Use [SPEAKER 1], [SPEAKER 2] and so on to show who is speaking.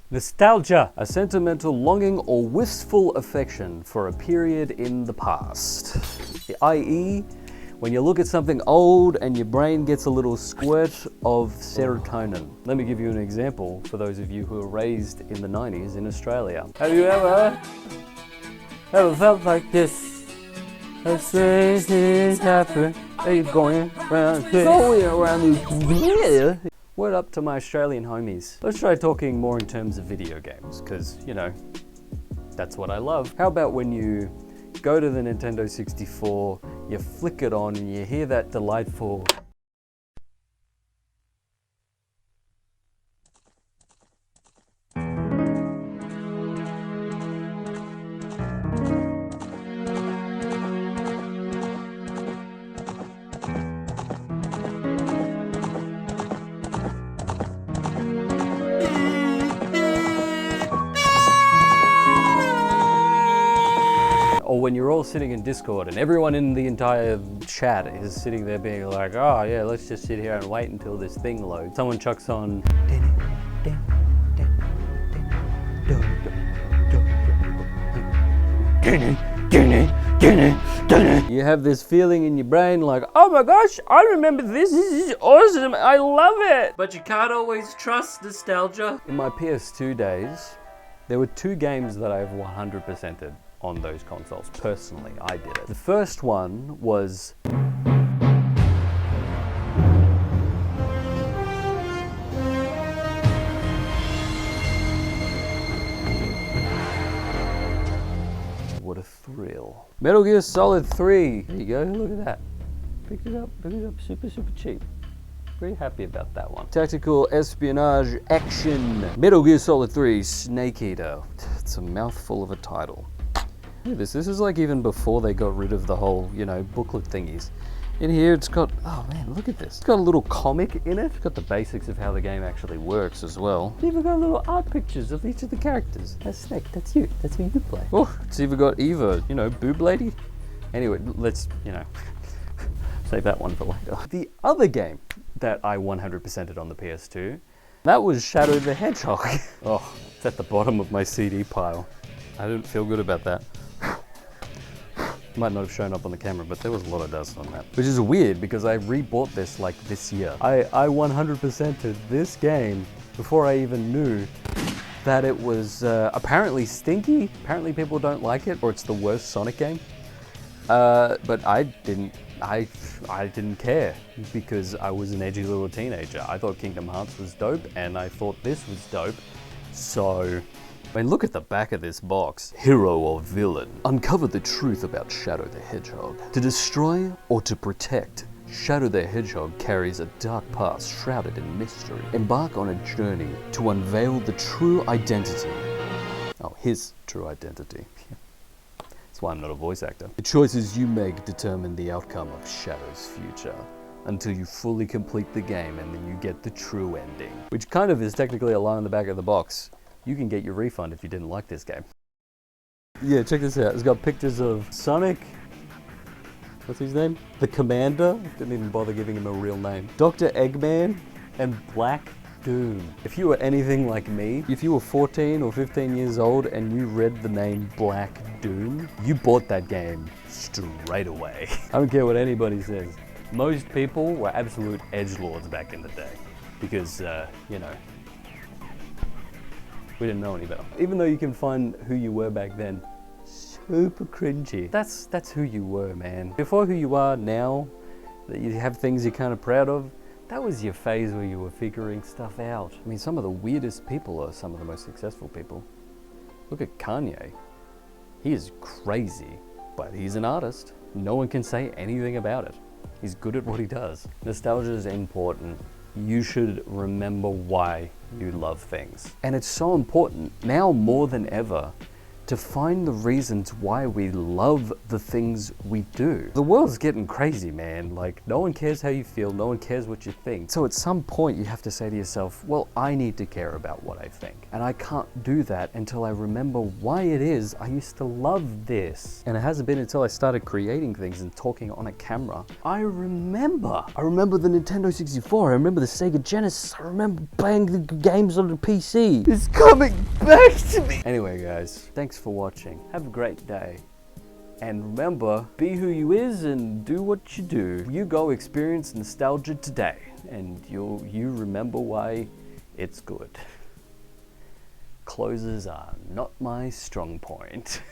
[SPEAKER 1] Nostalgia, a sentimental longing or wistful affection for a period in the past. I.e., when you look at something old and your brain gets a little squirt of serotonin. Let me give you an example for those of you who were raised in the 90s in Australia. Have you ever felt like this? A strange things happen. Are you going around here? Word up to my Australian homies. Let's try talking more in terms of video games, because, you know, that's what I love. How about when you go to the Nintendo 64, you flick it on and you hear that delightful or when you're all sitting in Discord and everyone in the entire chat is sitting there being like, oh yeah, let's just sit here and wait until this thing loads. Someone chucks on you have this feeling in your brain like, oh my gosh, I remember this is awesome, I love it. But you can't always trust nostalgia. In my PS2 days, there were two games that I've 100%ed on those consoles. Personally, I did it. The first one was what a thrill. Metal Gear Solid 3. There you go, look at that. Picked it up super cheap. Very happy about that one. Tactical espionage action. Metal Gear Solid 3 Snake Eater. It's a mouthful of a title. Look at this. This is like even before they got rid of the whole, you know, booklet thingies. In here it's got, oh man, look at this. It's got a little comic in it. It's got the basics of how the game actually works as well. It's even got little art pictures of each of the characters. That's Snake, that's you. That's who you play. Oh, it's even got Eva, you know, boob lady. Anyway, let's, you know, save that one for later. The other game that I 100%ed on the PS2, that was Shadow the Hedgehog. Oh, it's at the bottom of my CD pile. I didn't feel good about that. Might not have shown up on the camera, but there was a lot of dust on that. Which is weird because I rebought this like this year. I 100%ed this game before I even knew that it was apparently stinky. Apparently people don't like it, or it's the worst Sonic game. But I didn't care because I was an edgy little teenager. I thought Kingdom Hearts was dope and I thought this was dope. So, I mean, look at the back of this box. Hero or villain? Uncover the truth about Shadow the Hedgehog. To destroy or to protect, Shadow the Hedgehog carries a dark past shrouded in mystery. Embark on a journey to unveil the true identity. Oh, his true identity. That's why I'm not a voice actor. The choices you make determine the outcome of Shadow's future, until you fully complete the game and then you get the true ending. Which kind of is technically a line on the back of the box. You can get your refund if you didn't like this game. Yeah, check this out. It's got pictures of Sonic, what's his name? The Commander, didn't even bother giving him a real name. Dr. Eggman and Black Doom. If you were anything like me, if you were 14 or 15 years old and you read the name Black Doom, you bought that game straight away. I don't care what anybody says. Most people were absolute edgelords back in the day because, you know, we didn't know any better. Even though you can find who you were back then, super cringy. That's who you were, man. Before who you are now, that you have things you're kind of proud of, that was your phase where you were figuring stuff out. I mean, some of the weirdest people are some of the most successful people. Look at Kanye. He is crazy, but he's an artist. No one can say anything about it. He's good at what he does. Nostalgia is important. You should remember why you love things. And it's so important now more than ever to find the reasons why we love the things we do. The world's getting crazy, man. Like, no one cares how you feel, no one cares what you think. So at some point you have to say to yourself, well, I need to care about what I think. And I can't do that until I remember why it is I used to love this. And it hasn't been until I started creating things and talking on a camera. I remember the Nintendo 64, I remember the Sega Genesis, I remember playing the games on the PC. It's coming back to me. Anyway guys, thanks for watching. Have a great day. And remember, be who you is and do what you do. You go experience nostalgia today and you remember why it's good. Closes are not my strong point.